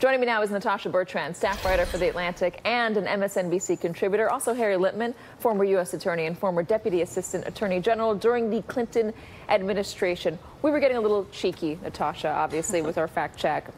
Joining me now is Natasha Bertrand, staff writer for The Atlantic and an MSNBC contributor. Also Harry Litman, former U.S. attorney and former deputy assistant attorney general during the Clinton administration. We were getting a little cheeky, Natasha, obviously, with our fact check.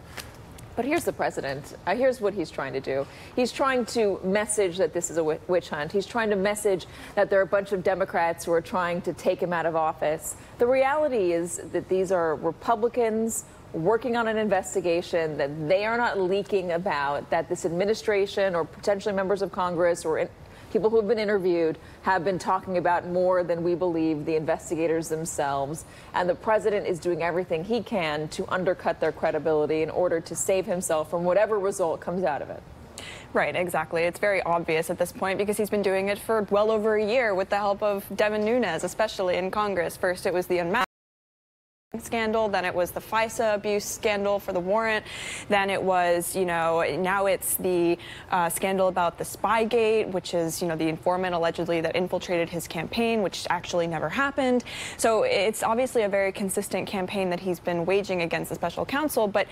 But here's the president. Here's what he's trying to do. He's trying to message that this is a witch hunt. He's trying to message that there are a bunch of Democrats who are trying to take him out of office. The reality is that these are Republicans working on an investigation that they are not leaking about, that this administration or potentially members of Congress or people who have been interviewed have been talking about more than we believe the investigators themselves. And the president is doing everything he can to undercut their credibility in order to save himself from whatever result comes out of it. Right, exactly. It's very obvious at this point because he's been doing it for well over a year with the help of Devin Nunes, especially in Congress. First, it was the unmasked scandal, then it was the FISA abuse scandal for the warrant, then it was, now it's the scandal about the Spygate, which is, the informant allegedly that infiltrated his campaign, which actually never happened. So it's obviously a very consistent campaign that he's been waging against the special counsel, but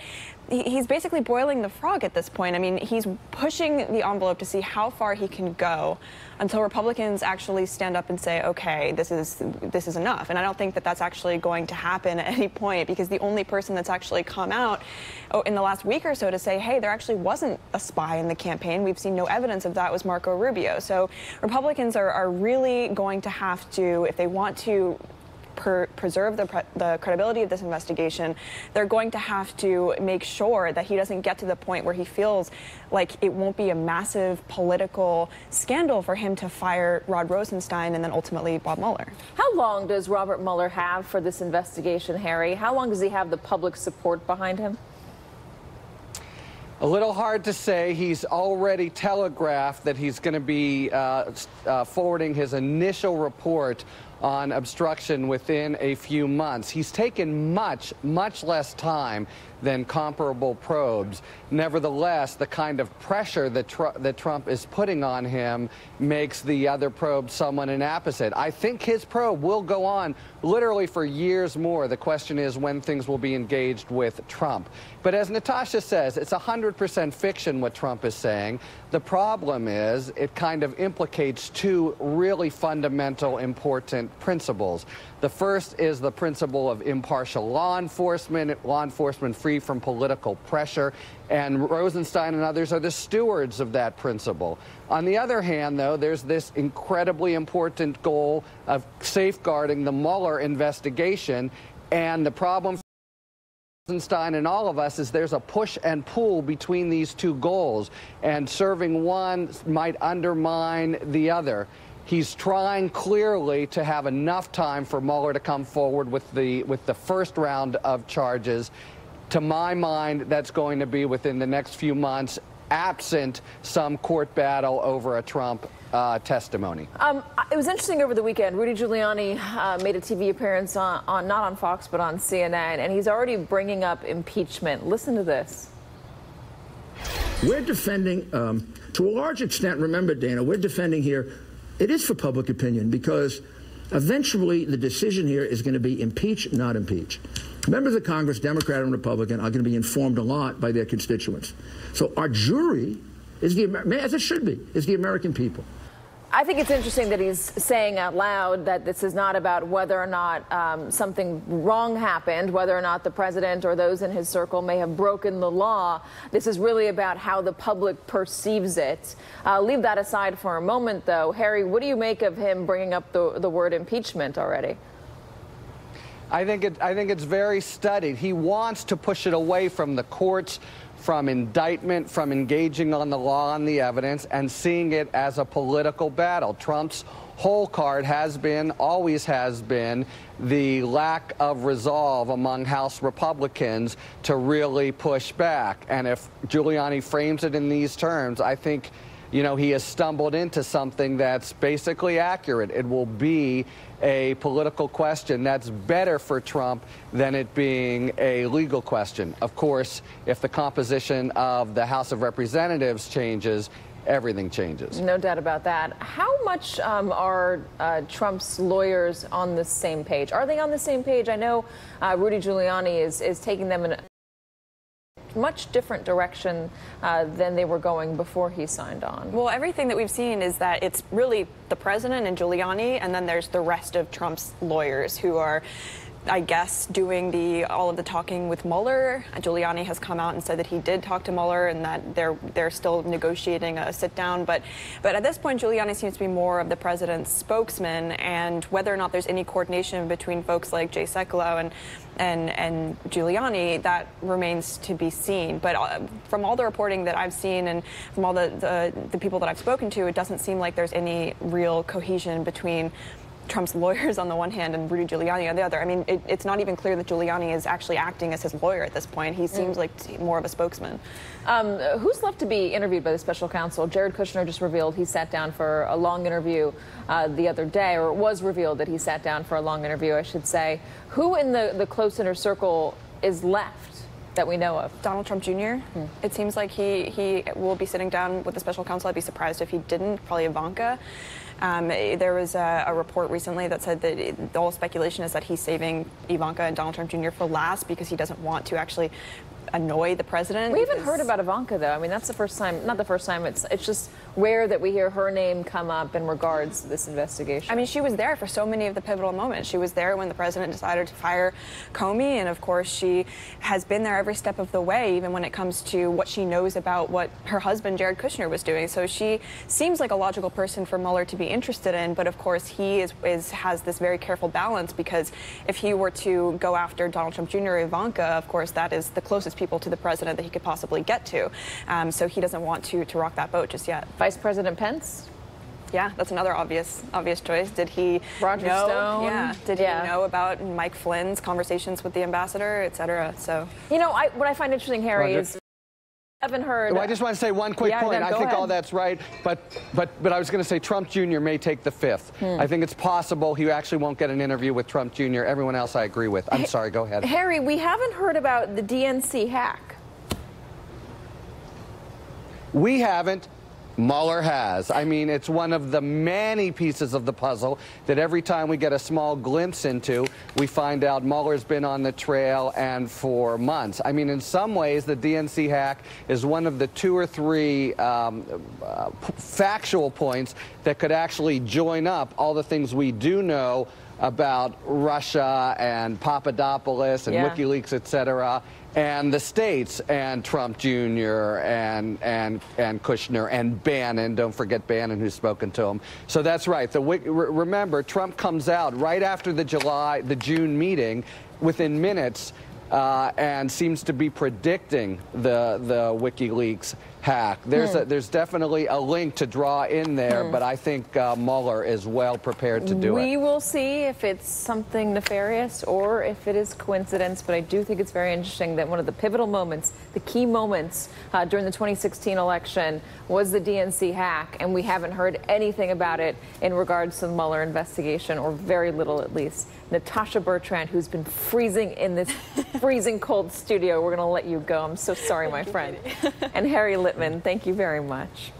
he's basically boiling the frog at this point. I mean, he's pushing the envelope to see how far he can go until Republicans actually stand up and say, okay, this is enough. And I don't think that that's actually going to happen at any point, because the only person that's actually come out in the last week or so to say, hey, there actually wasn't a spy in the campaign, we've seen no evidence of that, was Marco Rubio. So Republicans are really going to have to, if they want to preserve the credibility of this investigation, they're going to have to make sure that he doesn't get to the point where he feels like it won't be a massive political scandal for him to fire Rod Rosenstein and then ultimately Bob Mueller. How long does Robert Mueller have for this investigation, Harry? How long does he have the public support behind him? A little hard to say. He's already telegraphed that he's going to be forwarding his initial report on obstruction within a few months. He's taken much less time than comparable probes. Nevertheless, the kind of pressure that Trump is putting on him makes the other probe somewhat inapposite. I think his probe will go on literally for years more. The question is when things will be engaged with Trump. But as Natasha says, it's 100% fiction what Trump is saying. The problem is it kind of implicates two really fundamental, important principles. The first is the principle of impartial law enforcement free from political pressure, and Rosenstein and others are the stewards of that principle. On the other hand, though, there's this incredibly important goal of safeguarding the Mueller investigation, and the problem for Rosenstein and all of us is there's a push and pull between these two goals, and serving one might undermine the other. He's trying clearly to have enough time for Mueller to come forward with the first round of charges. To my mind, that's going to be within the next few months, absent some court battle over a Trump testimony. It was interesting over the weekend. Rudy Giuliani made a TV appearance not on Fox, but on CNN, and he's already bringing up impeachment. Listen to this. We're defending, to a large extent, remember, Dana, we're defending here, it is for public opinion, because eventually the decision here is going to be impeach, not impeach. Members of Congress, Democrat and Republican, are going to be informed a lot by their constituents. So our jury is as it should be, is the American people. I think it's interesting that he's saying out loud that this is not about whether or not something wrong happened, whether or not the president or those in his circle may have broken the law. This is really about how the public perceives it. Leave that aside for a moment, though. Harry, what do you make of him bringing up the word impeachment already? I think it's very studied. He wants to push it away from the courts, from indictment, from engaging on the law and the evidence, and seeing it as a political battle. Trump's whole card always has been, the lack of resolve among House Republicans to really push back. And if Giuliani frames it in these terms, I think, he has stumbled into something that's basically accurate. It will be a political question that's better for Trump than it being a legal question. Of course, if the composition of the House of Representatives changes, everything changes. No doubt about that. How much are Trump's lawyers on the same page? Are they on the same page? I know Rudy Giuliani is taking them in much different direction than they were going before he signed on. Well, everything that we've seen is that it's really the president and Giuliani, and then there's the rest of Trump's lawyers who are, I guess, doing all of the talking with Mueller. Giuliani has come out and said that he did talk to Mueller and that they're still negotiating a sit down. But at this point, Giuliani seems to be more of the president's spokesman, and whether or not there's any coordination between folks like Jay Sekulow and Giuliani, that remains to be seen. But from all the reporting that I've seen and from all the people that I've spoken to, it doesn't seem like there's any real cohesion between Trump's lawyers on the one hand and Rudy Giuliani on the other. I mean, it's not even clear that Giuliani is actually acting as his lawyer at this point. He seems like more of a spokesman. Who's left to be interviewed by the special counsel? Jared Kushner just revealed he sat down for a long interview the other day, or it was revealed that he sat down for a long interview, I should say. Who in the close inner circle is left that we know of? Donald Trump Jr. It seems like he will be sitting down with the special counsel. I'd be surprised if he didn't. Probably Ivanka. There was a report recently that said that the whole speculation is that he's saving Ivanka and Donald Trump Jr. for last because he doesn't want to actually annoy the president. We haven't heard about Ivanka, though. I mean, that's the first time, not the first time, it's just rare that we hear her name come up in regards to this investigation. I mean, she was there for so many of the pivotal moments. She was there when the president decided to fire Comey, and of course she has been there every step of the way, even when it comes to what she knows about what her husband, Jared Kushner, was doing. So she seems like a logical person for Mueller to be interested in, but of course he has this very careful balance, because if he were to go after Donald Trump Jr. or Ivanka, of course that is the closest people to the president that he could possibly get to. So he doesn't want to rock that boat just yet. Vice President Pence? Yeah, that's another obvious choice. Did he Roger know? Stone? Yeah. Did he know about Mike Flynn's conversations with the ambassador, et cetera? So, you know, what I find interesting, Harry, is I haven't heard. Well, I just want to say one quick point. I think all that's right, but I was going to say Trump Jr. may take the fifth. I think it's possible he actually won't get an interview with Trump Jr. Everyone else I agree with. I'm sorry, go ahead. Harry, we haven't heard about the DNC hack. We haven't. Mueller has. I mean, it's one of the many pieces of the puzzle that every time we get a small glimpse into, we find out Mueller's been on the trail, and for months. I mean, in some ways, the DNC hack is one of the 2 or 3 factual points that could actually join up all the things we do know about Russia and Papadopoulos and WikiLeaks, et cetera, and the states, and Trump Jr. and Kushner and Bannon. Don't forget Bannon, who's spoken to him. So that's right. Remember, Trump comes out right after the June meeting, within minutes, and seems to be predicting the WikiLeaks hack. There's definitely a link to draw in there, but I think Mueller is well prepared to do it. We will see if it's something nefarious or if it is coincidence, but I do think it's very interesting that one of the pivotal moments, the key moments during the 2016 election was the DNC hack, and we haven't heard anything about it in regards to the Mueller investigation, or very little at least. Natasha Bertrand, who's been freezing in this freezing cold studio, we're going to let you go. I'm so sorry, my friend. And Harry Litman, thank you very much.